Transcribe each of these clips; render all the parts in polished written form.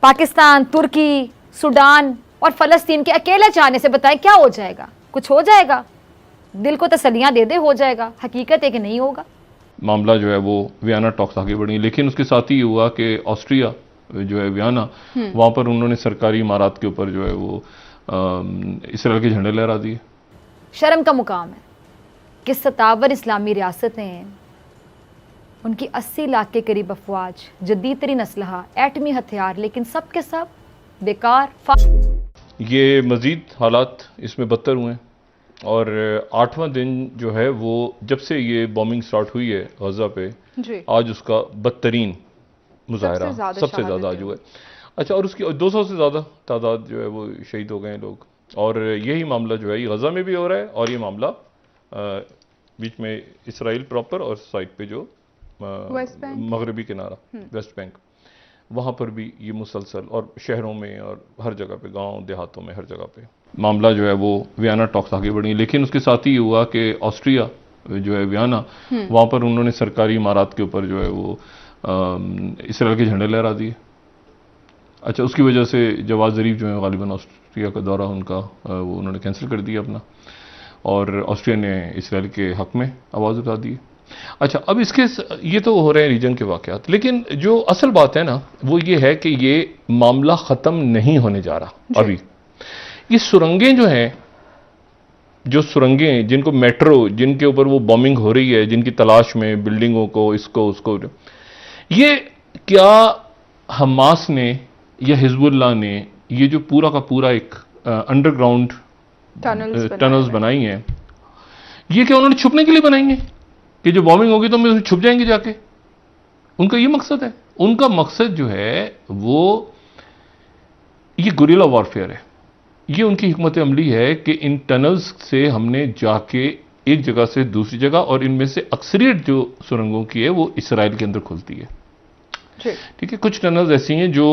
پاکستان، ترکی، Sudan اور فلسطین کے اکیلے چاہنے سے بتائیں کیا ہو جائے گا؟ کچھ ہو جائے گا؟ دل کو تسلیاں دے دے ہو جائے گا، حقیقت ہے کہ نہیں ہوگا۔ معاملہ جو ہے وہ ویانا ٹاکس آگے بڑھی، لیکن اس کے ساتھ ہی یہ ہوا کہ آسٹریا جو ہے ویانا، وہاں پر انہوں نے سرکاری عمارات کے اوپر جو ہے وہ اسرائیل کے جھنڈے لہرا دیے۔ شرم کا مقام ہے کہ 57 اسلامی ریاستیں ہیں، ان کی 80 لاکھ کے قریب افواج، جدید ترین اسلحہ، ایٹمی ہتھیار، لیکن سب کے سب بیکار۔ یہ مزید حالات اس میں بدتر ہوئے ہیں، اور 8واں دن جو ہے وہ جب سے یہ بومنگ سٹارٹ ہوئی ہے غزہ پہ، آج اس کا بدترین مظاہرہ سب سے زیادہ آج ہوا ہے۔ اچھا، اور اس کی 200 سے زیادہ تعداد جو ہے وہ شہید ہو گئے ہیں لوگ، اور یہی معاملہ جو ہے یہ غزہ میں بھی ہو رہا ہے، اور یہ معاملہ بیچ میں اسرائیل پراپر اور سائڈ پہ جو مغربی کنارہ ویسٹ بینک، وہاں پر بھی یہ مسلسل، اور شہروں میں اور ہر جگہ پہ، گاؤں دیہاتوں میں ہر جگہ پہ معاملہ جو ہے وہ ویانا ٹاکس آگے بڑھی، لیکن اس کے ساتھ ہی یہ ہوا کہ آسٹریا جو ہے ویانا، وہاں پر انہوں نے سرکاری عمارات کے اوپر جو ہے وہ اسرائیل کے جھنڈے لہرا دیے۔ اچھا، اس کی وجہ سے جواز ظریف جو ہے غالباً آسٹریا کا دورہ ان کا وہ انہوں نے کینسل کر دیا اپنا، اور آسٹریا نے اسرائیل کے حق میں آواز اٹھا دی۔ اچھا، اب اس کے یہ تو ہو رہے ہیں ریجن کے واقعات، لیکن جو اصل بات ہے نا وہ یہ ہے کہ یہ معاملہ ختم نہیں ہونے جا رہا ابھی۔ یہ سرنگیں جو ہیں، جو سرنگیں جن کو میٹرو، جن کے اوپر وہ بومنگ ہو رہی ہے، جن کی تلاش میں بلڈنگوں کو، اس کو اس کو، یہ کیا حماس نے یا حزب اللہ نے یہ جو پورا کا پورا ایک انڈر گراؤنڈ ٹنلز بنائی ہیں، یہ کیا انہوں نے چھپنے کے لیے بنائی ہیں کہ جو بومنگ ہوگی تو ہم چھپ جائیں گے جا کے؟ ان کا یہ مقصد ہے۔ ان کا مقصد جو ہے وہ یہ گوریلا وارفیئر ہے، یہ ان کی حکمت عملی ہے کہ ان ٹنلز سے ہم نے جا کے ایک جگہ سے دوسری جگہ، اور ان میں سے اکثریت جو سرنگوں کی ہے وہ اسرائیل کے اندر کھلتی ہے۔ ٹھیک ہے، کچھ ٹنلز ایسی ہیں جو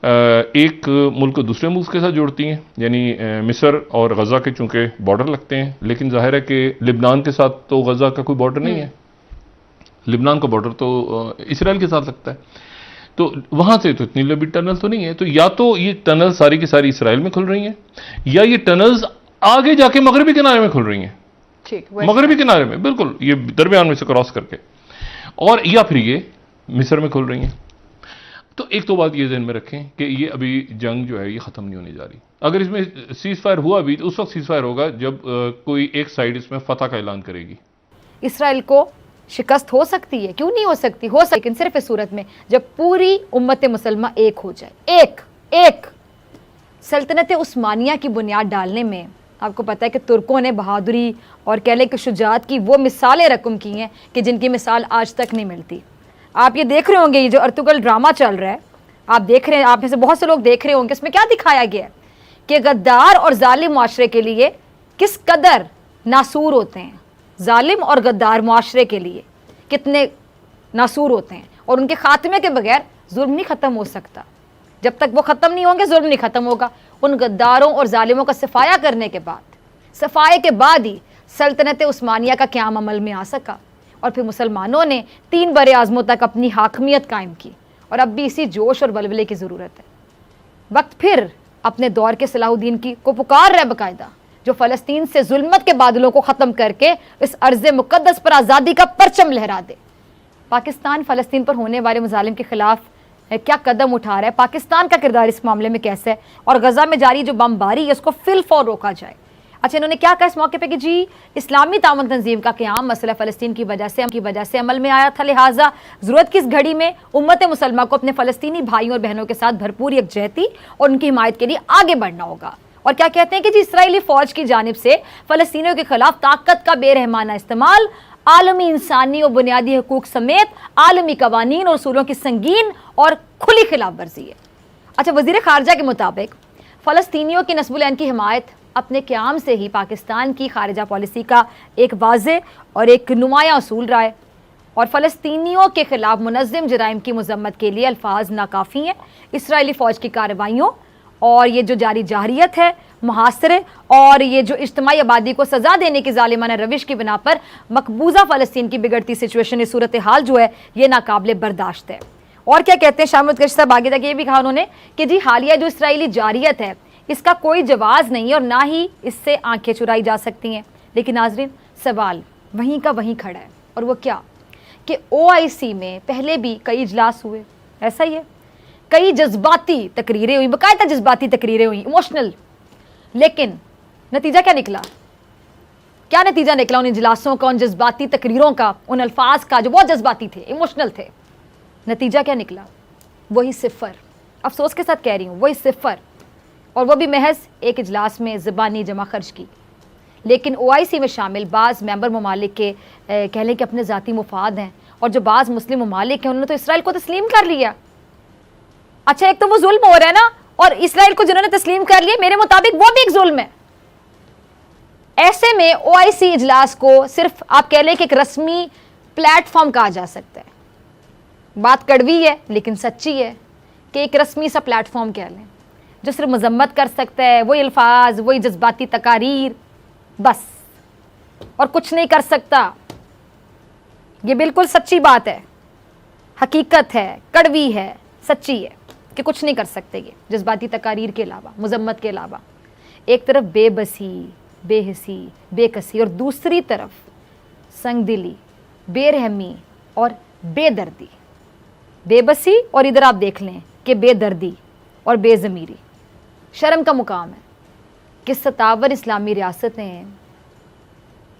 ایک ملک کو دوسرے ملک کے ساتھ جوڑتی ہیں، یعنی مصر اور غزہ کے چونکہ بارڈر لگتے ہیں، لیکن ظاہر ہے کہ لبنان کے ساتھ تو غزہ کا کوئی بارڈر نہیں ہے، لبنان کا بارڈر تو اسرائیل کے ساتھ لگتا ہے، تو وہاں سے تو اتنی لمبی ٹنل تو نہیں ہے۔ تو یا تو یہ ٹنل ساری کی ساری اسرائیل میں کھل رہی ہیں، یا یہ ٹنلز آگے جا کے مغربی کنارے میں کھل رہی ہیں، مغربی کنارے میں بالکل یہ درمیان میں سے کراس کر کے، اور یا پھر یہ مصر میں کھل رہی ہیں۔ تو ایک تو بات یہ ذہن میں رکھیں کہ یہ ابھی جنگ جو ہے یہ ختم نہیں ہونے جا رہی۔ اگر اس میں سیز فائر ہوا بھی تو اس وقت سیز فائر ہوگا جب کوئی ایک سائڈ اس میں فتح کا اعلان کرے گی۔ اسرائیل کو شکست ہو سکتی ہے، کیوں نہیں ہو سکتی؟ ہو سکتی، لیکن صرف اس صورت میں جب پوری امت مسلمہ ایک ہو جائے۔ ایک سلطنت عثمانیہ کی بنیاد ڈالنے میں آپ کو پتہ ہے کہ ترکوں نے بہادری اور کہہ لیں کہ شجاعت کی وہ مثالیں رقم کی ہیں کہ جن کی مثال آج تک نہیں ملتی۔ آپ یہ دیکھ رہے ہوں گے، یہ جو ارطغرل ڈرامہ چل رہا ہے، آپ دیکھ رہے ہیں، آپ میں سے بہت سے لوگ دیکھ رہے ہوں گے، اس میں کیا دکھایا گیا ہے کہ غدار اور ظالم معاشرے کے لیے کس قدر ناسور ہوتے ہیں، ظالم اور غدار معاشرے کے لیے کتنے ناسور ہوتے ہیں، اور ان کے خاتمے کے بغیر ظلم نہیں ختم ہو سکتا۔ جب تک وہ ختم نہیں ہوں گے ظلم نہیں ختم ہوگا۔ ان غداروں اور ظالموں کا صفایا کرنے کے بعد، صفائے کے بعد ہی سلطنت عثمانیہ کا قیام عمل میں آ سکا، اور پھر مسلمانوں نے 3 بر اعظموں تک اپنی حاکمیت قائم کی، اور اب بھی اسی جوش اور ولولے کی ضرورت ہے۔ وقت پھر اپنے دور کے صلاح الدین کو پکار رہے باقاعدہ، جو فلسطین سے ظلمت کے بادلوں کو ختم کر کے اس ارض مقدس پر آزادی کا پرچم لہرا دے۔ پاکستان فلسطین پر ہونے والے مظالم کے خلاف کیا قدم اٹھا رہا ہے، پاکستان کا کردار اس معاملے میں کیسا ہے، اور غزہ میں جاری جو بمباری ہے اس کو فی الفور روکا جائے۔ اچھا، انہوں نے کیا کہا اس موقع پہ کہ جی اسلامی تعاون تنظیم کا قیام مسئلہ فلسطین کی وجہ سے عمل میں آیا تھا، لہٰذا ضرورت کی اس گھڑی میں امت مسلمہ کو اپنے فلسطینی بھائیوں اور بہنوں کے ساتھ بھرپور یکجہتی اور ان کی حمایت کے لیے آگے بڑھنا ہوگا۔ اور کیا کہتے ہیں کہ جی اسرائیلی فوج کی جانب سے فلسطینیوں کے خلاف طاقت کا بے رحمانہ استعمال عالمی انسانی اور بنیادی حقوق سمیت عالمی قوانین اور اصولوں کی سنگین اور کھلی خلاف ورزی ہے۔ اچھا، وزیر خارجہ کے مطابق فلسطینیوں کی نصب العین کی حمایت اپنے قیام سے ہی پاکستان کی خارجہ پالیسی کا ایک واضح اور ایک نمایاں اصول رہا ہے، اور فلسطینیوں کے خلاف منظم جرائم کی مذمت کے لیے الفاظ ناکافی ہیں۔ اسرائیلی فوج کی کارروائیوں اور یہ جو جاری جارحیت ہے، محاصرے اور یہ جو اجتماعی آبادی کو سزا دینے کی ظالمانہ روش کی بنا پر مقبوضہ فلسطین کی بگڑتی سچویشن، صورتحال جو ہے یہ ناقابل برداشت ہے۔ اور کیا کہتے ہیں شاہ محمود قریشی صاحب آگے تک یہ بھی کہا انہوں نے کہ جی حالیہ جو اسرائیلی جارحیت ہے اس کا کوئی جواز نہیں ہے اور نہ ہی اس سے آنکھیں چرائی جا سکتی ہیں. لیکن ناظرین سوال وہیں کا وہیں کھڑا ہے, اور وہ کیا کہ OIC میں پہلے بھی کئی اجلاس ہوئے, ایسا ہی ہے, کئی جذباتی تقریریں ہوئی, باقاعدہ جذباتی تقریریں ہوئی, ایموشنل, لیکن نتیجہ کیا نکلا؟ کیا نتیجہ نکلا ان اجلاسوں کا, ان جذباتی تقریروں کا, ان الفاظ کا جو بہت جذباتی تھے, ایموشنل تھے؟ نتیجہ کیا نکلا؟ وہی صفر. افسوس کے ساتھ کہہ رہی ہوں, وہی صفر, اور وہ بھی محض ایک اجلاس میں زبانی جمع خرچ کی. لیکن OIC میں شامل بعض ممبر ممالک کے کہہ لیں کہ اپنے ذاتی مفاد ہیں, اور جو بعض مسلم ممالک ہیں انہوں نے تو اسرائیل کو تسلیم کر لیا. اچھا ایک تو وہ ظلم ہو رہا ہے نا, اور اسرائیل کو جنہوں نے تسلیم کر لیا میرے مطابق وہ بھی ایک ظلم ہے. ایسے میں OIC اجلاس کو صرف آپ کہہ لیں کہ ایک رسمی پلیٹ فارم کہا جا سکتا ہے. بات کڑوی ہے لیکن سچی ہے کہ ایک رسمی سا پلیٹ فارم کہہ لیں جو صرف مذمت کر سکتا ہے, وہی الفاظ, وہی جذباتی تقاریر, بس, اور کچھ نہیں کر سکتا. یہ بالکل سچی بات ہے, حقیقت ہے, کڑوی ہے, سچی ہے کہ کچھ نہیں کر سکتے یہ جذباتی تقاریر کے علاوہ, مذمت کے علاوہ. ایک طرف بے بسی, بے حسی, بے کسی, اور دوسری طرف سنگ دلی, بے رحمی اور بے دردی. بے بسی اور ادھر آپ دیکھ لیں کہ بے دردی اور بے ضمیری. شرم کا مقام ہے کہ 57 اسلامی ریاستیں ہیں,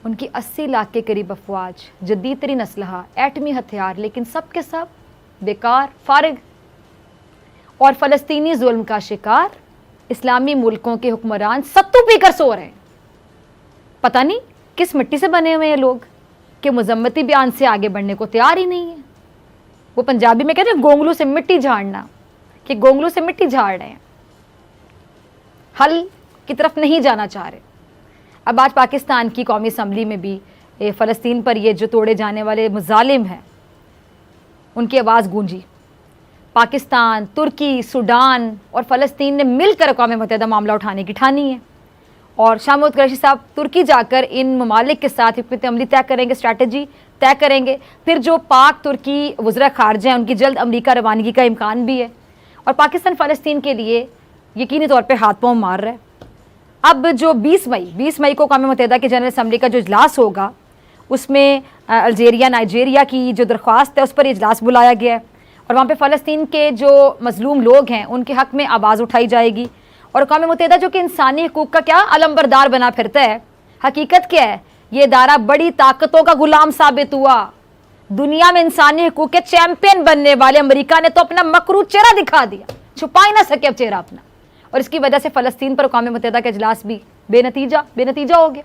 ان کی 80 لاکھ کے قریب افواج, جدید ترین اسلحہ, ایٹمی ہتھیار, لیکن سب کے سب بیکار, فارغ, اور فلسطینی ظلم کا شکار اسلامی ملکوں کے حکمران ستو پی کر سو رہے ہیں. پتہ نہیں کس مٹی سے بنے ہوئے ہیں لوگ کہ مذمتی بیان سے آگے بڑھنے کو تیار ہی نہیں ہے. وہ پنجابی میں کہتے ہیں گونگلو سے مٹی جھاڑنا, کہ گونگلو سے مٹی جھاڑ رہے ہیں, حل کی طرف نہیں جانا چاہ رہے. اب آج پاکستان کی قومی اسمبلی میں بھی فلسطین پر یہ جو توڑے جانے والے مظالم ہیں ان کی آواز گونجی. پاکستان, ترکی, سوڈان اور فلسطین نے مل کر اقوام متحدہ معاملہ اٹھانے کی ٹھانی ہے, اور شاہ محمود قریشی صاحب ترکی جا کر ان ممالک کے ساتھ حکمت عملی طے کریں گے, اسٹریٹجی طے کریں گے. پھر جو پاک ترکی وزراء خارجہ ہیں ان کی جلد امریکہ روانگی کا امکان بھی ہے, اور پاکستان فلسطین کے لیے یقینی طور پہ ہاتھ پاؤں مار رہا ہے. اب جو 20 مئی کو اقوام متحدہ کے جنرل اسمبلی کا جو اجلاس ہوگا اس میں الجیریا, نائجیریا کی جو درخواست ہے اس پر اجلاس بلایا گیا ہے, اور وہاں پہ فلسطین کے جو مظلوم لوگ ہیں ان کے حق میں آواز اٹھائی جائے گی. اور اقوام متحدہ جو کہ انسانی حقوق کا کیا علمبردار بنا پھرتا ہے, حقیقت کیا ہے, یہ ادارہ بڑی طاقتوں کا غلام ثابت ہوا. دنیا میں انسانی حقوق کے چیمپئن بننے والے امریکہ نے تو اپنا مکروہ چہرہ دکھا دیا, چھپا ہی نہ سکے اب چہرہ اپنا, اور اس کی وجہ سے فلسطین پر اقوام متحدہ کا اجلاس بھی بے نتیجہ ہو گیا.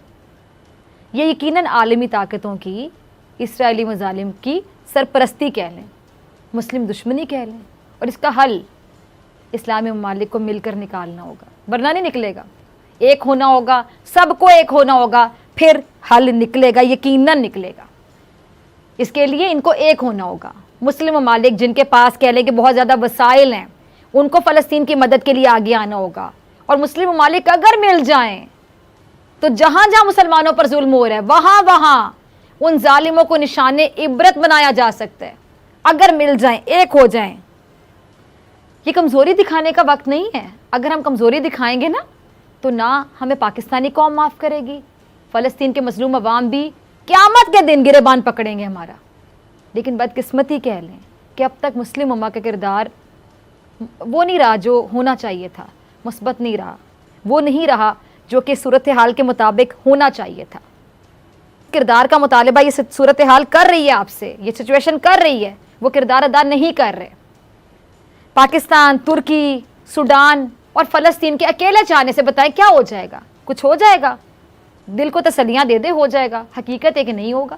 یہ یقیناً عالمی طاقتوں کی اسرائیلی مظالم کی سرپرستی کہہ لیں, مسلم دشمنی کہہ لیں, اور اس کا حل اسلامی ممالک کو مل کر نکالنا ہوگا, ورنہ نہیں نکلے گا. ایک ہونا ہوگا, سب کو ایک ہونا ہوگا, پھر حل نکلے گا, یقیناً نکلے گا. اس کے لیے ان کو ایک ہونا ہوگا. مسلم ممالک جن کے پاس کہہ لیں کہ بہت زیادہ وسائل ہیں ان کو فلسطین کی مدد کے لیے آگے آنا ہوگا, اور مسلم ممالک اگر مل جائیں تو جہاں جہاں مسلمانوں پر ظلم ہو رہا ہے وہاں ان ظالموں کو نشان عبرت بنایا جا سکتا ہے. اگر مل جائیں, ایک ہو جائیں. یہ کمزوری دکھانے کا وقت نہیں ہے. اگر ہم کمزوری دکھائیں گے نا تو نہ ہمیں پاکستانی قوم معاف کرے گی, فلسطین کے مظلوم عوام بھی قیامت کے دن گریبان پکڑیں گے ہمارا. لیکن بدقسمتی کہہ لیں کہ اب تک مسلم امہ کا کردار وہ نہیں رہا جو ہونا چاہیے تھا, مثبت نہیں رہا, وہ نہیں رہا جو کہ صورتحال کے مطابق ہونا چاہیے تھا. کردار کا مطالبہ یہ صورتحال کر رہی ہے آپ سے, یہ سچویشن کر رہی ہے, وہ کردار ادا نہیں کر رہے. پاکستان, ترکی, سوڈان اور فلسطین کے اکیلے چاہنے سے بتائیں کیا ہو جائے گا؟ کچھ ہو جائے گا؟ دل کو تسلیاں دے ہو جائے گا؟ حقیقت ہے کہ نہیں ہوگا.